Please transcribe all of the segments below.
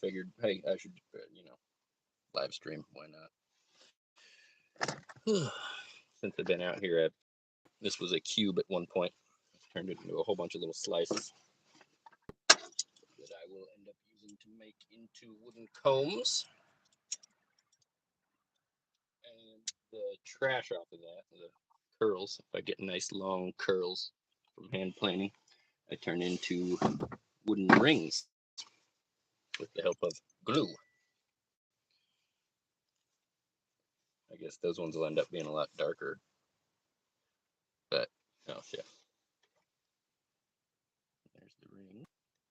figured, hey, I should, live stream. Why not? Since I've been out here, this was a cube at one point. I've turned it into a whole bunch of little slices that I will end up using to make into wooden combs. And the trash off of that, the curls, if I get nice long curls from hand planing, I turn into wooden rings with the help of glue. I guess those ones will end up being a lot darker. But, oh shit. There's the ring.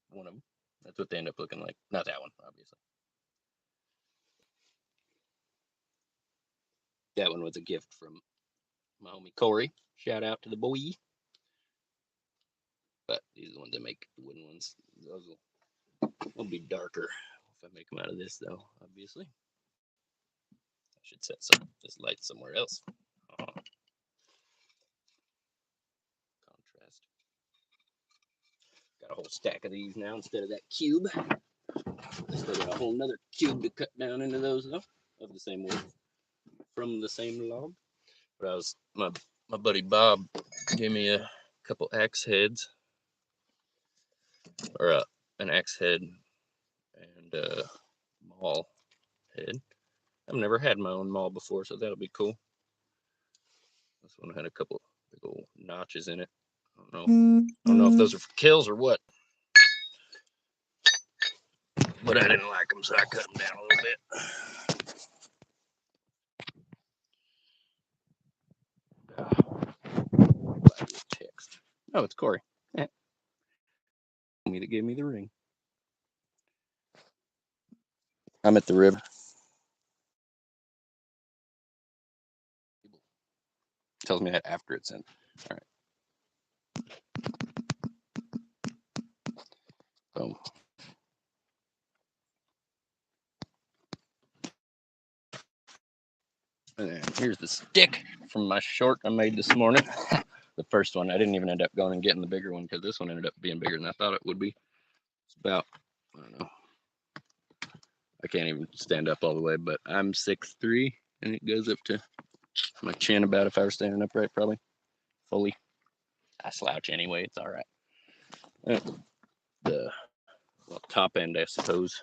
One of them. That's what they end up looking like. Not that one, obviously. That one was a gift from my homie Corey. Shout out to the boy. But these are the ones that make the wooden ones. Those will be darker if I make them out of this, though, obviously. I should set this light somewhere else. Contrast. Got a whole stack of these now instead of that cube. I still got a whole nother cube to cut down into those, though, of the same wood from the same log. But my buddy Bob gave me a couple axe heads, or an axe head and a maul head. I've never had my own maul before, so that'll be cool. This one had a couple big old notches in it. I don't know if those are for kills or what. But I didn't like them, so I cut them down a little bit. Text. Oh, it's Corey. Yeah. Me that gave me the ring. I'm at the river. Tells me that after it's in. All right. Boom. And then here's the stick from my short I made this morning. The first one. I didn't even end up going and getting the bigger one because this one ended up being bigger than I thought it would be. It's about, I don't know. I can't even stand up all the way, but I'm 6'3", and it goes up to my chin about if I were standing upright, probably. Fully. I slouch anyway, it's all right. The top end, I suppose.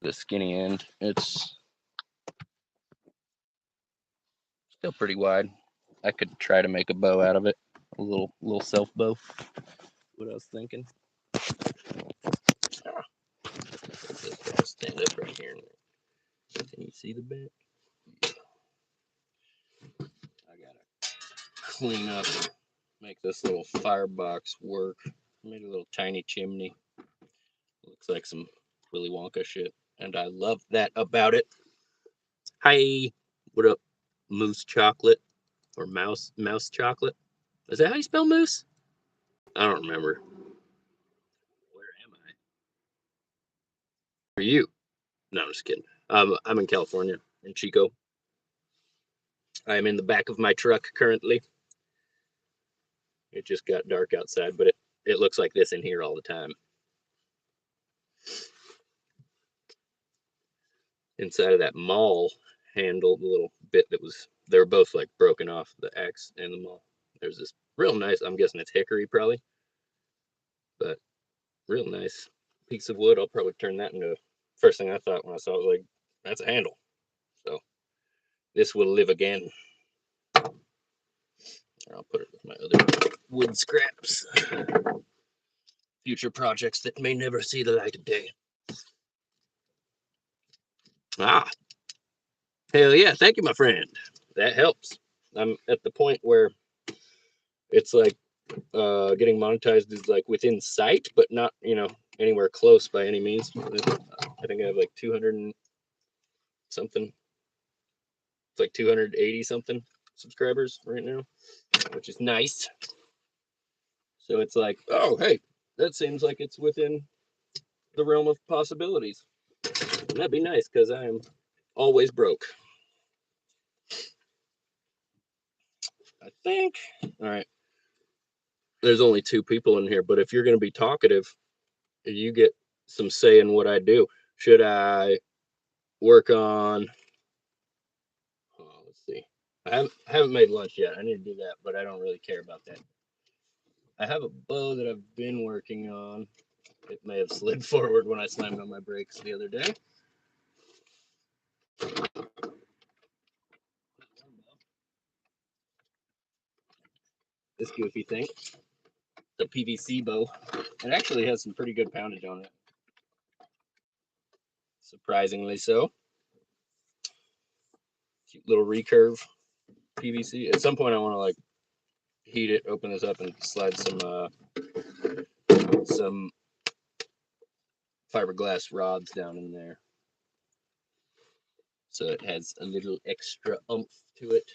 The skinny end, it's still pretty wide. I could try to make a bow out of it, a little self bow. What I was thinking. Stand up right here. Can you see the back? I gotta clean up, make this little firebox work. Made a little tiny chimney. Looks like some Willy Wonka shit, and I love that about it. Hi, what up, moose chocolate or mouse chocolate? Is that how you spell moose? I don't remember. Where am I? Where are you? No, I'm just kidding. I'm in California, in Chico. I'm in the back of my truck currently. It just got dark outside, but it looks like this in here all the time. Inside of that maul handle, the little bit that was, they were both like broken off, the axe and the maul. There's this real nice, I'm guessing it's hickory probably, but real nice piece of wood. I'll probably turn that into, first thing I thought when I saw it, like, that's a handle. So this will live again. I'll put it with my other wood scraps. Future projects that may never see the light of day. Ah, hell yeah. Thank you, my friend. That helps. I'm at the point where it's like getting monetized is like within sight, but not, anywhere close by any means. I think I have like 200 and something. It's like 280 something subscribers right now, which is nice. So it's like, oh, hey, that seems like it's within the realm of possibilities. And that'd be nice because I am always broke. I think. All right. There's only 2 people in here, but if you're going to be talkative, you get some say in what I do. Should I work on? Oh, let's see. I haven't made lunch yet. I need to do that, but I don't really care about that. I have a bow that I've been working on. It may have slid forward when I slammed on my brakes the other day. This goofy thing, the PVC bow. It actually has some pretty good poundage on it. Surprisingly so. Cute little recurve PVC. At some point I want to like heat it, open this up, and slide some fiberglass rods down in there, so it has a little extra oomph to it.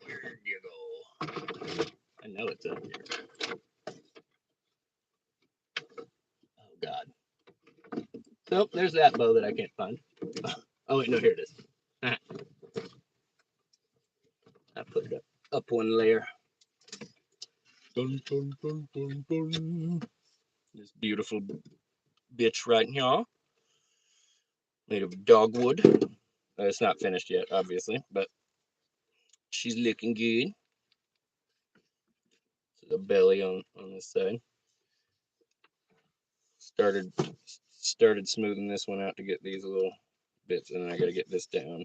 Where'd you go? I know it's up here. Oh God. Nope, there's that bow that I can't find. Oh wait, no, here it is. I put it up one layer. Dun, dun, dun, dun, dun. This beautiful bitch right here, made of dogwood. It's not finished yet, obviously, but she's looking good. The belly on this side. Started smoothing this one out to get these little bits, and then I got to get this down.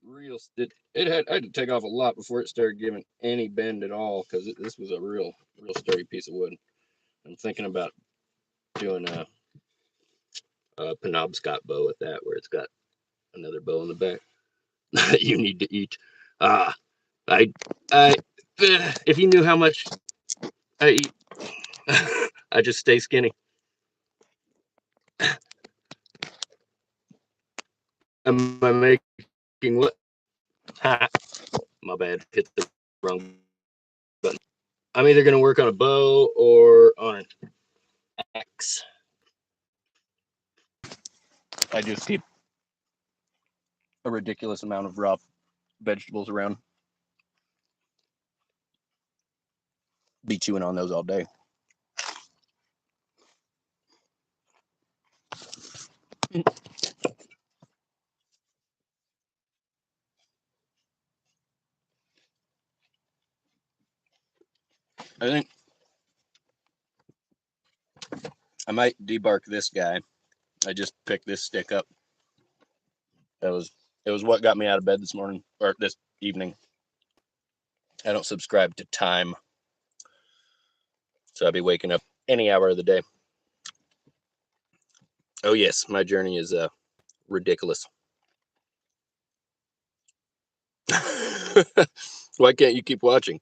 I had to take off a lot before it started giving any bend at all, because this was a real sturdy piece of wood. I'm thinking about doing a Penobscot bow with that, where it's got another bow in the back. You need to eat. If you knew how much I eat, I just stay skinny. Am I making what? Ha, my bad. Hit the wrong button. I'm either going to work on a bow or on an axe. I just keep a ridiculous amount of raw vegetables around. Be chewing on those all day. I think I might debark this guy. I just picked this stick up. It was what got me out of bed this morning, or this evening. I don't subscribe to time, so I'll be waking up any hour of the day. Oh yes, my journey is ridiculous. Why can't you keep watching?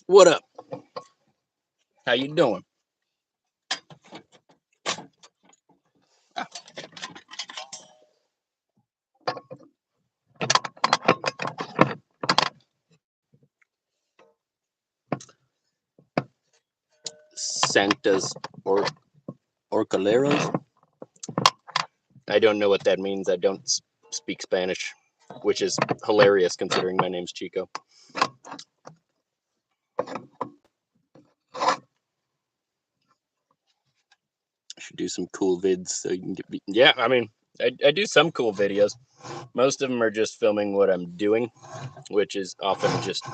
What up? How you doing? Sanctas or Orcaleros? I don't know what that means. I don't speak Spanish, which is hilarious considering my name's Chico. I should do some cool vids so you can get. Yeah, I mean, I do some cool videos. Most of them are just filming what I'm doing, which is often just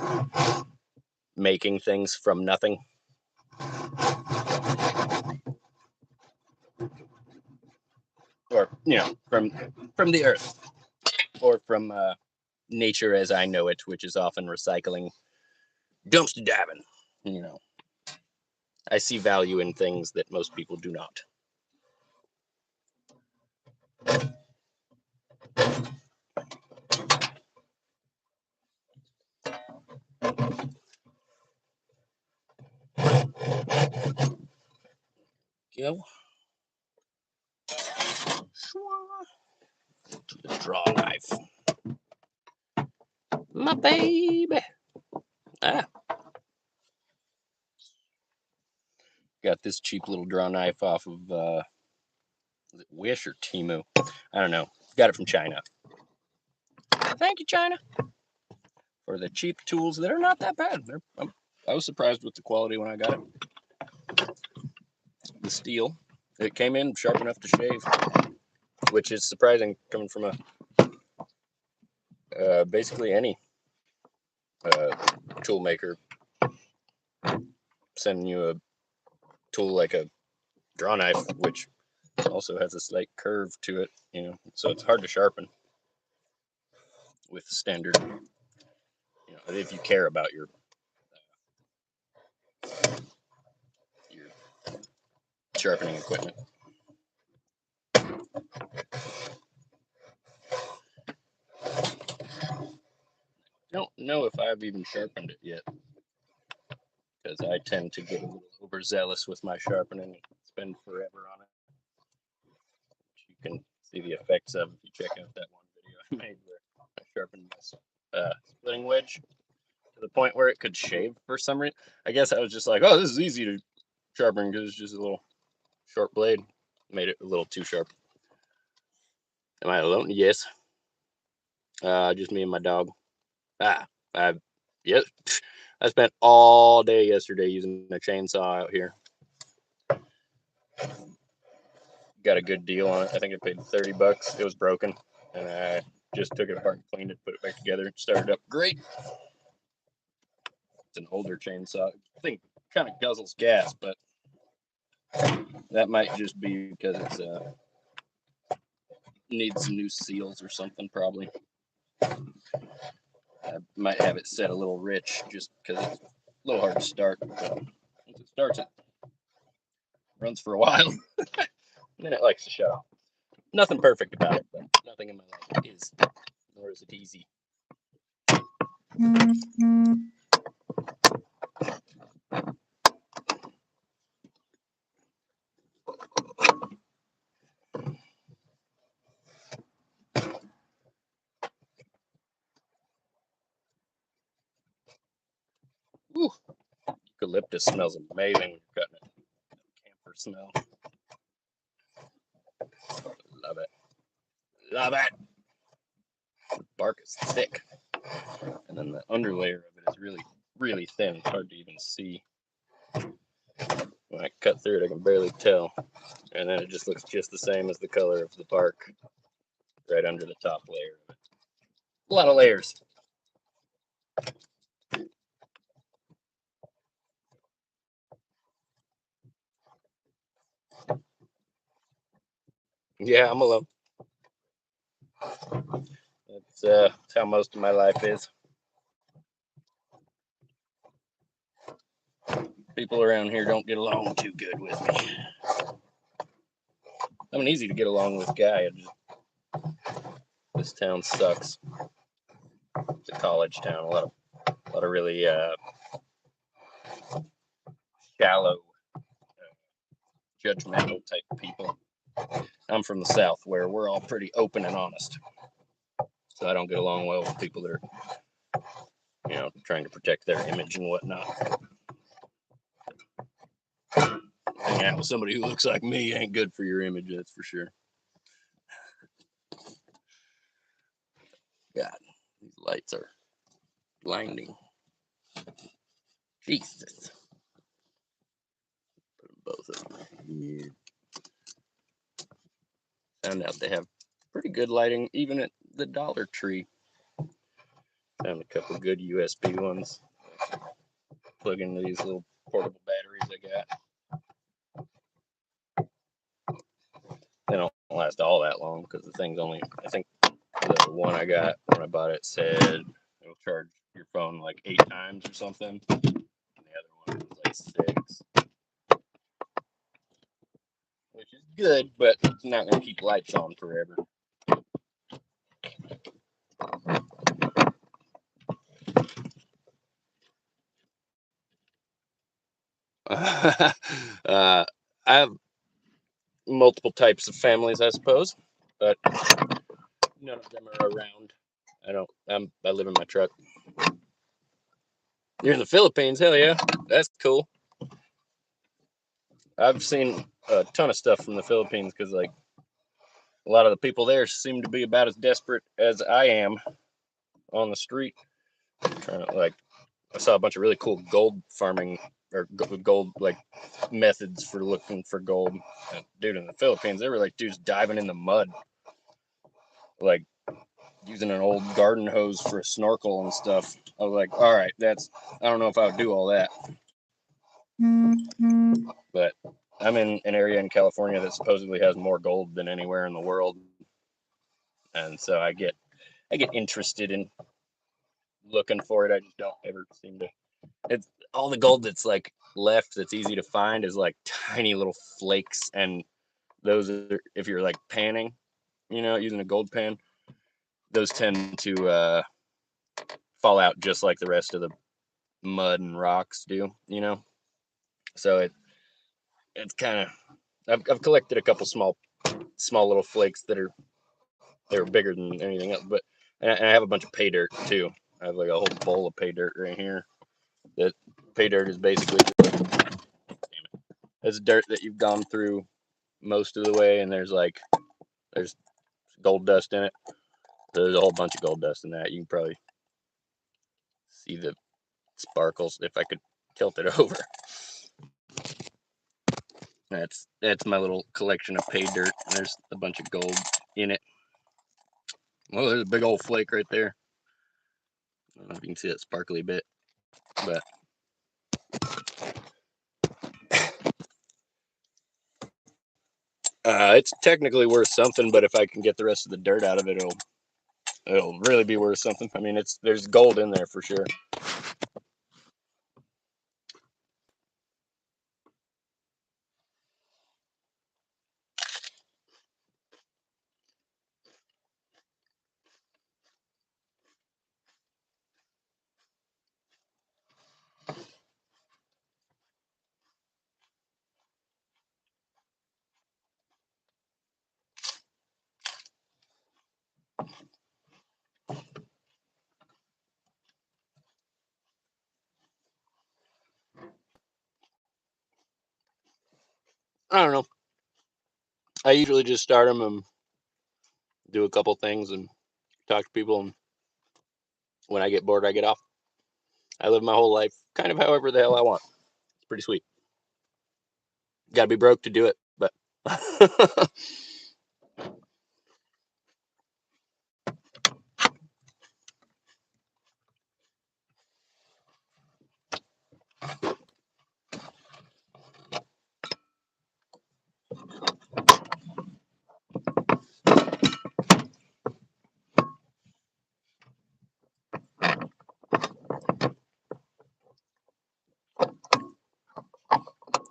making things from nothing. Or, from the earth, or from nature as I know it, which is often recycling, dumpster diving. I see value in things that most people do not. Go. The draw knife. My baby. Ah. Got this cheap little draw knife off of, is it Wish or Temu? I don't know. Got it from China. Thank you, China, for the cheap tools that are not that bad. I was surprised with the quality when I got it. The steel, it came in sharp enough to shave, which is surprising coming from basically any tool maker sending you a tool like a draw knife, which also has a slight curve to it, you know, so it's hard to sharpen with standard, you know, if you care about your sharpening equipment. Don't know if I've even sharpened it yet, because I tend to get a little overzealous with my sharpening and spend forever on it. You can see the effects of if you check out that one video I made where I sharpened my splitting wedge to the point where it could shave for some reason. I guess I was just like, oh, this is easy to sharpen because it's just a little short blade. Made it a little too sharp. Am I alone? Yes. Just me and my dog. Yes. I spent all day yesterday using a chainsaw out here. Got a good deal on it. I think I paid $30. It was broken, and I just took it apart and cleaned it, put it back together, started up great. It's an older chainsaw. I think it kind of guzzles gas, but that might just be because it's needs some new seals or something, probably. I might have it set a little rich just because it's a little hard to start. But once it starts, it runs for a while. And then it likes to shut off. Nothing perfect about it, but nothing in my life is, nor is it easy. Ooh, eucalyptus smells amazing when you're cutting it. Camphor smell. Love it. Love it. The bark is thick. And then the underlayer of it is really, really thin. It's hard to even see. When I cut through it, I can barely tell. And then it just looks just the same as the color of the bark right under the top layer of it. A lot of layers. Yeah, I'm alone. That's how most of my life is. People around here don't get along too good with me. I'm an easy to get along with guy. This town sucks. It's a college town. A lot of really shallow, judgmental type people. I'm from the South, where we're all pretty open and honest. So I don't get along well with people that are, you know, trying to protect their image and whatnot. Hanging out with somebody who looks like me ain't good for your image, that's for sure. God, these lights are blinding. Jesus. Put them both over here. Found out they have pretty good lighting, even at the Dollar Tree. Found a couple good USB ones. Plug into these little portable batteries I got. They don't last all that long because the thing's only, I think the one I got when I bought it said it'll charge your phone like 8 times or something. And the other one was like 6. Which is good, but it's not going to keep lights on forever. I have multiple types of families, I suppose. but none of them are around. I live in my truck. You're in the Philippines? Hell yeah. That's cool. I've seen a ton of stuff from the Philippines because, like, a lot of the people there seem to be about as desperate as I am on the street. Trying to, like, I saw a bunch of really cool gold farming or gold, like, methods for looking for gold. And, dude, in the Philippines, they were like dudes diving in the mud, like using an old garden hose for a snorkel and stuff. I was like, all right, I don't know if I would do all that. But I'm in an area in California that supposedly has more gold than anywhere in the world. And so I get interested in looking for it. I just don't ever seem to. It's all the gold that's like left that's easy to find is like tiny little flakes, and those are, if you're like panning, using a gold pan, those tend to fall out just like the rest of the mud and rocks do, So it's kind of I've collected a couple small little flakes they're bigger than anything else, but and I have a bunch of pay dirt too. I have like a whole bowl of pay dirt right here. That pay dirt is basically it's dirt that you've gone through most of the way, and there's gold dust in it. So there's a whole bunch of gold dust in that. You can probably see the sparkles if I could tilt it over. That's my little collection of pay dirt. There's a bunch of gold in it. Well, there's a big old flake right there. I don't know if you can see that sparkly bit, but it's technically worth something. But if I can get the rest of the dirt out of it, it'll really be worth something. I mean, there's gold in there for sure. I don't know. I usually just start them and do a couple things and talk to people, and when I get bored, I get off. I live my whole life kind of however the hell I want. It's pretty sweet. Got to be broke to do it, but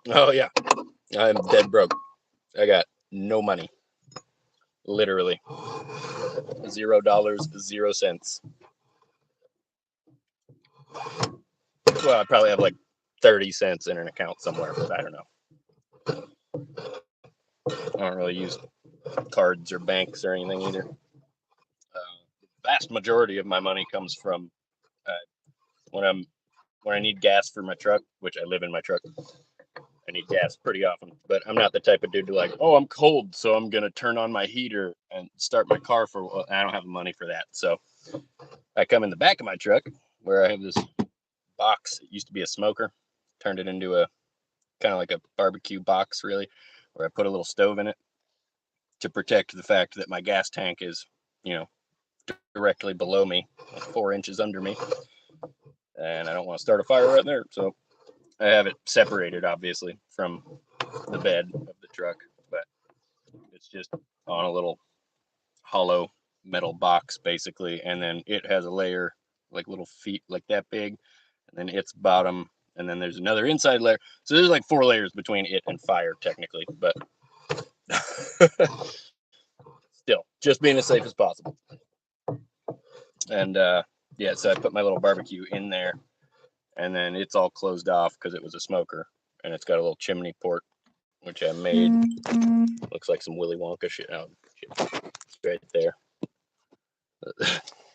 oh yeah, I'm dead broke. I got no money. Literally $0, 0 cents. Well, I probably have like 30 cents in an account somewhere, but I don't know. I don't really use cards or banks or anything either. The vast majority of my money comes from when I need gas for my truck, which I live in my truck. I need gas pretty often, but I'm not the type of dude to like, oh, I'm cold, so I'm gonna turn on my heater and start my car for. Well, I don't have the money for that, so I come in the back of my truck where I have this box. It used to be a smoker, turned it into a kind of like a barbecue box, really, where I put a little stove in it to protect the fact that my gas tank is, directly below me, like 4 inches under me, and I don't want to start a fire right there, so I have it separated, obviously, from the bed of the truck, but it's just on a little hollow metal box, basically, and then it has a layer, like little feet like that big, and then its bottom, and then there's another inside layer. So there's like 4 layers between it and fire, technically, but still, just being as safe as possible. And yeah, so I put my little barbecue in there, and then it's all closed off because it was a smoker, and it's got a little chimney port which I made. Looks like some Willy Wonka shit. Oh, shit. It's right there.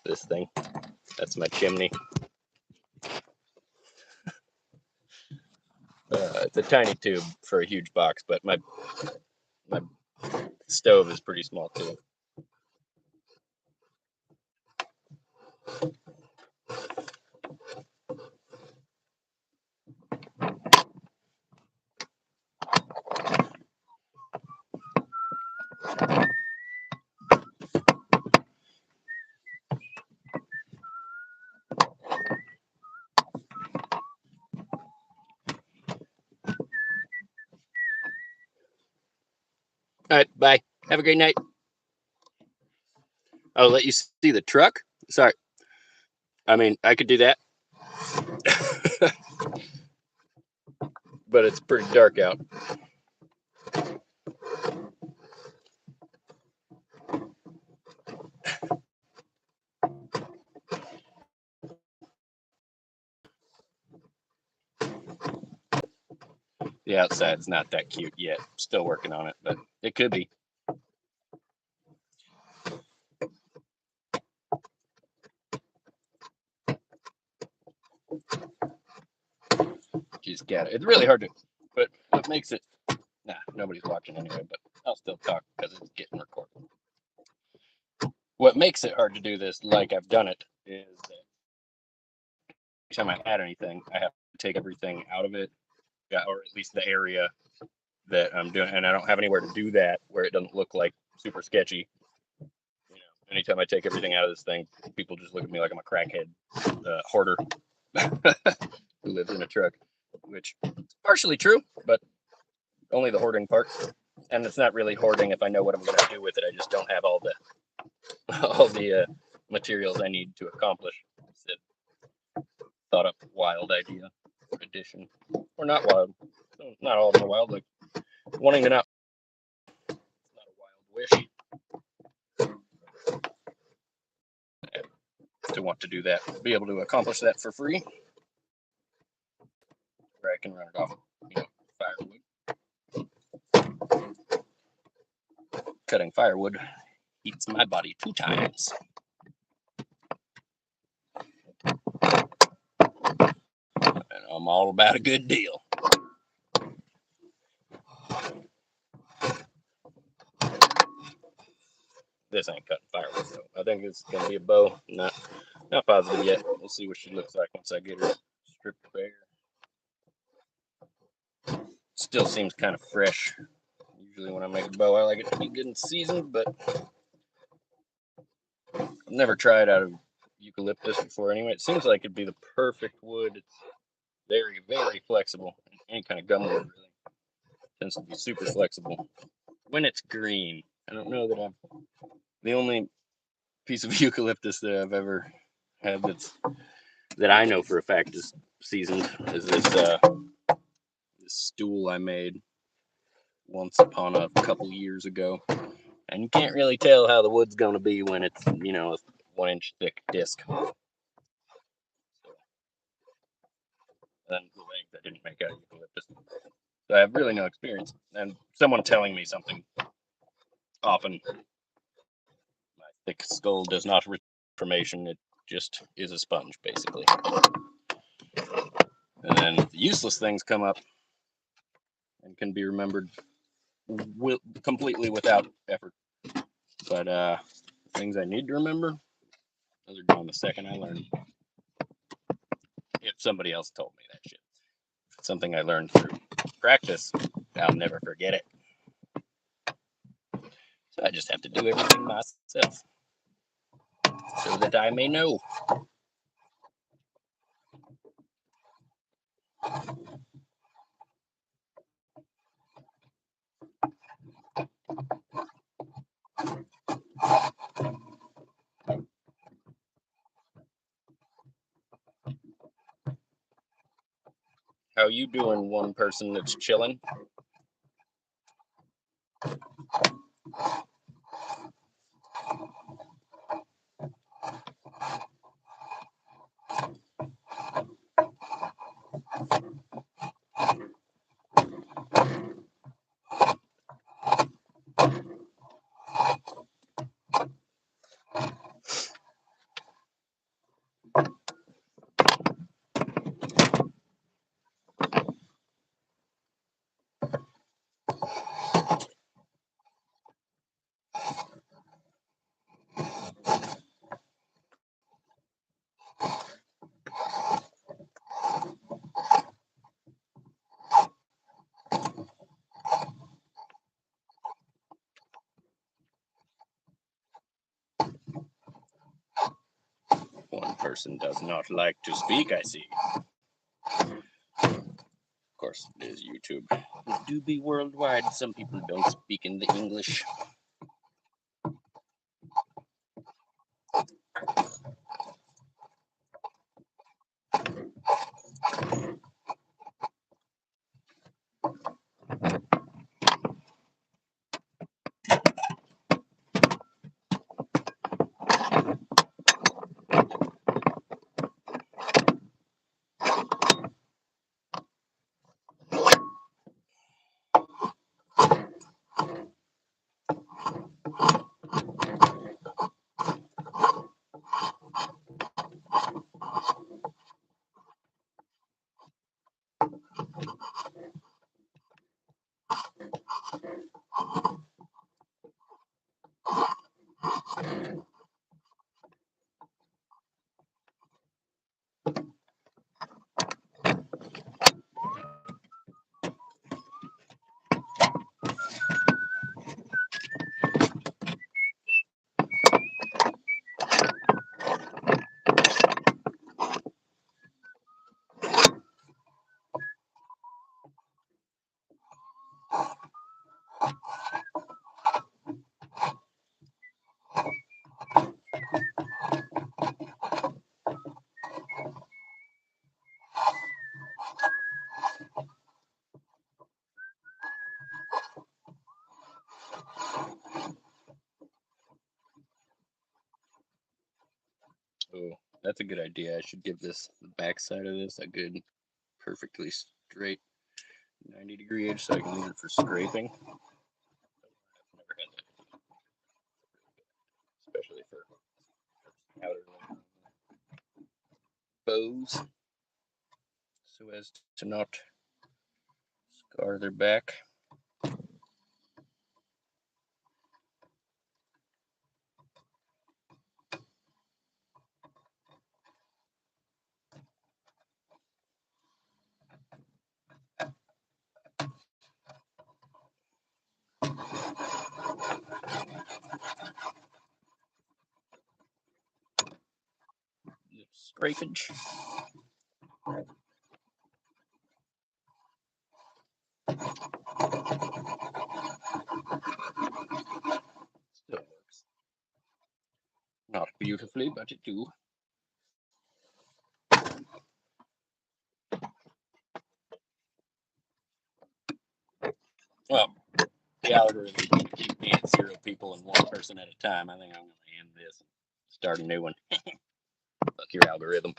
This thing. That's my chimney. It's a tiny tube for a huge box, but my stove is pretty small too. All right, bye. Have a great night. I'll let you see the truck. Sorry. I mean, I could do that. But it's pretty dark out. The outside's not that cute yet. Still working on it, but it could be. Just got it. It's really hard to, but what makes it, nah, nobody's watching anyway, but I'll still talk because it's getting recorded. What makes it hard to do this, like I've done it, is that every time I add anything, I have to take everything out of it, or at least the area that I'm doing, and I don't have anywhere to do that where it doesn't look like super sketchy. You know, anytime I take everything out of this thing, people just look at me like I'm a crackhead hoarder who lives in a truck, which is partially true, but only the hoarding part. And it's not really hoarding if I know what I'm going to do with it. I just don't have all the materials I need to accomplish. It's a thought up wild idea addition, or not wild. Not all of them are wild. Like wanting to not. It's not a wild wish. To want to do that, be able to accomplish that for free, where I can run it off, firewood. Cutting firewood eats my body 2 times. And I'm all about a good deal. This ain't cutting firewood though. I think it's gonna be a bow. Not positive yet. We'll see what she looks like once I get her stripped bare. Still seems kind of fresh. Usually when I make a bow, I like it to be good and seasoned, but I've never tried out of eucalyptus before anyway. It seems like it'd be the perfect wood. It's very, very flexible. Any kind of gum wood really tends to be super flexible when it's green. I don't know that the only piece of eucalyptus that I've ever had that I know for a fact is seasoned is this stool I made once upon a couple years ago. And you can't really tell how the wood's going to be when it's, a 1-inch thick disc. So, then the legs I didn't make out of eucalyptus. So I have really no experience. And someone telling me something, often my thick skull does not retain information. It just is a sponge, basically. And then the useless things come up and can be remembered completely without effort. But things I need to remember, those are gone the second I learn. If somebody else told me that shit. If it's something I learned through practice, I'll never forget it. So I just have to do everything myself so that I may know. How you doing, one person that's chilling? person does not like to speak, I see. Of course, it is YouTube. It do be worldwide. Some people don't speak in the English. Oh, that's a good idea. I should give the back side of this a good, perfectly straight 90-degree edge so I can use it for scraping. I've never had that, especially for outer bows, so as to not scar their back. Scrapage. Still works. Not beautifully, but it do. Well, the algorithm keeps me at 0 people and 1 person at a time. I think I'm going to end this and start a new one. Fuck your algorithm.